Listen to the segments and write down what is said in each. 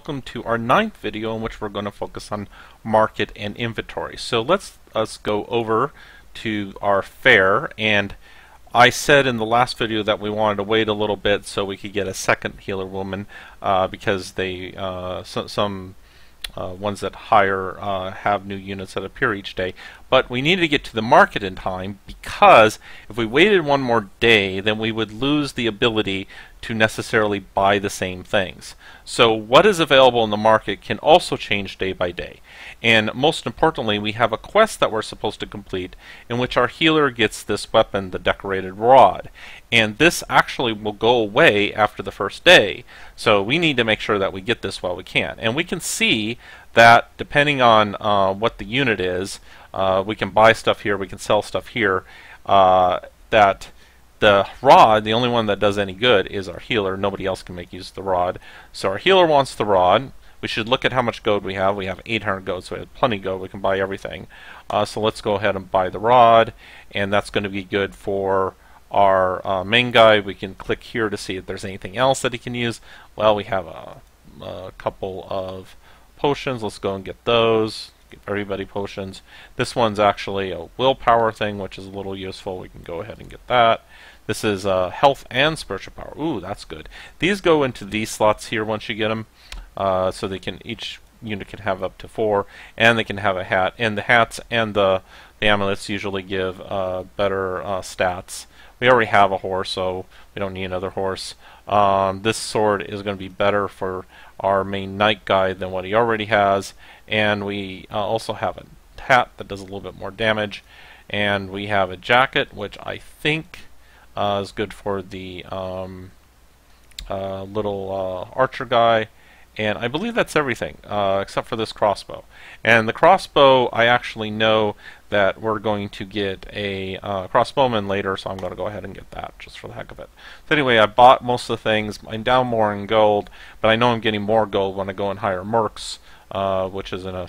welcome to our 9th video in which we're going to focus on market and inventory. So let's go over to our fair, and I said in the last video that we wanted to wait a little bit so we could get a second healer woman because they some ones that hire have new units that appear each day. But we needed to get to the market in time, because if we waited one more day, then we would lose the ability to necessarily buy the same things. So what is available in the market can also change day by day. And most importantly, we have a quest that we're supposed to complete in which our healer gets this weapon, the decorated rod. And this actually will go away after the first day. So we need to make sure that we get this while we can. And we can see that depending on what the unit is, we can buy stuff here, we can sell stuff here, that the rod, the only one that does any good is our healer. Nobody else can make use of the rod. So our healer wants the rod. We should look at how much gold we have. We have 800 gold, so we have plenty of gold. We can buy everything. So let's go ahead and buy the rod, and that's going to be good for our main guy. We can click here to see if there's anything else that he can use. Well, we have a couple of potions. Let's go and get those. Give everybody potions. This one's actually a willpower thing, which is a little useful. We can go ahead and get that. This is health and spiritual power. Ooh, that's good. These go into these slots here once you get them. So they can, each unit can have up to 4, and they can have a hat. And the hats and the amulets usually give better stats. We already have a horse, so we don't need another horse. This sword is going to be better for our main knight guy than what he already has. And we also have a hat that does a little bit more damage. And we have a jacket, which I think is good for the little archer guy. And I believe that's everything, except for this crossbow. And the crossbow, I actually know that we're going to get a crossbowman later, so I'm going to go ahead and get that, just for the heck of it. So anyway, I bought most of the things. I'm down more in gold, but I know I'm getting more gold when I go and hire mercs, which is in a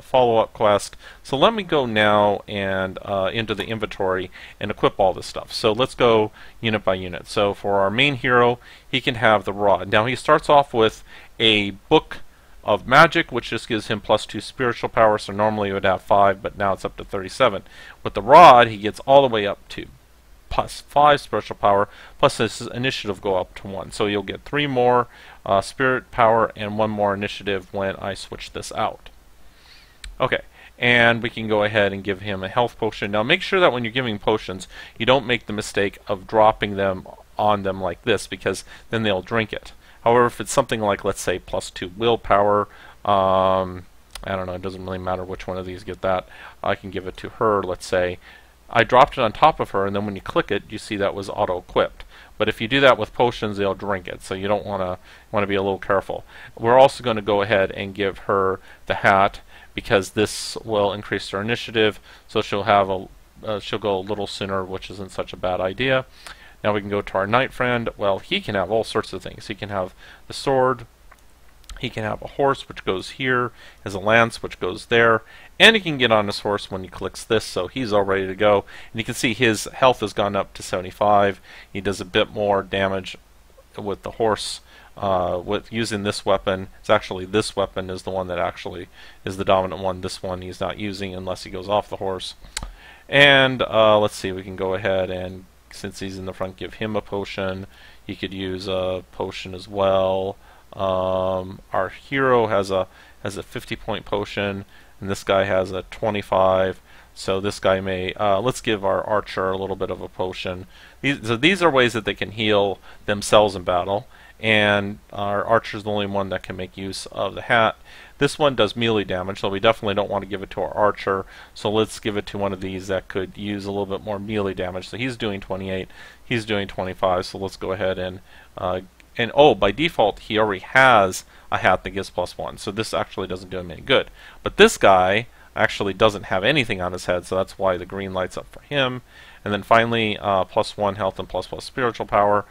follow-up quest. So let me go now and into the inventory and equip all this stuff. So let's go unit by unit. So for our main hero, he can have the rod. Now he starts off with a book of magic, which just gives him +2 spiritual power. So normally he would have 5, but now it's up to 37. With the rod, he gets all the way up to +5 spiritual power, plus his initiative go up to 1. So you'll get 3 more spirit power and 1 more initiative when I switch this out. Okay, and we can go ahead and give him a health potion. Now make sure that when you're giving potions, you don't make the mistake of dropping them on them like this, because then they'll drink it. However, if it's something like, let's say, +2 willpower, I don't know, it doesn't really matter which one of these get that. I can give it to her, let's say. I dropped it on top of her, and then when you click it, you see that was auto-equipped. But if you do that with potions, they'll drink it, so you don't want to be a little careful. We're also going to go ahead and give her the hat, because this will increase her initiative, so she'll have she'll go a little sooner, which isn't such a bad idea. Now we can go to our knight friend. Well, he can have all sorts of things. He can have the sword, he can have a horse, which goes here, has a lance, which goes there, and he can get on his horse when he clicks this, so he's all ready to go. And you can see his health has gone up to 75. He does a bit more damage with the horse with using this weapon. It's actually, this weapon is the one that actually is the dominant one. This one he's not using unless he goes off the horse. And let's see, we can go ahead and, since he's in the front, give him a potion. He could use a potion as well. Our hero has a 50-point potion, and this guy has a 25. So this guy may let's give our archer a little bit of a potion. These are ways that they can heal themselves in battle, and our archer is the only one that can make use of the hat. This one does melee damage, so we definitely don't want to give it to our archer. So let's give it to one of these that could use a little bit more melee damage. So he's doing 28, he's doing 25. So let's go ahead and oh, by default he already has a hat that gives +1. So this actually doesn't do him any good. But this guy actually doesn't have anything on his head, so that's why the green lights up for him. And then finally, +1 health and +1 spiritual power.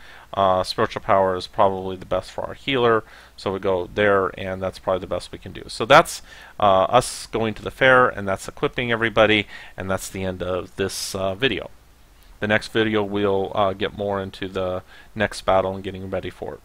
Spiritual power is probably the best for our healer, so we go there, and that's probably the best we can do. So that's us going to the fair, and that's equipping everybody, and that's the end of this video. The next video we'll get more into the next battle and getting ready for it.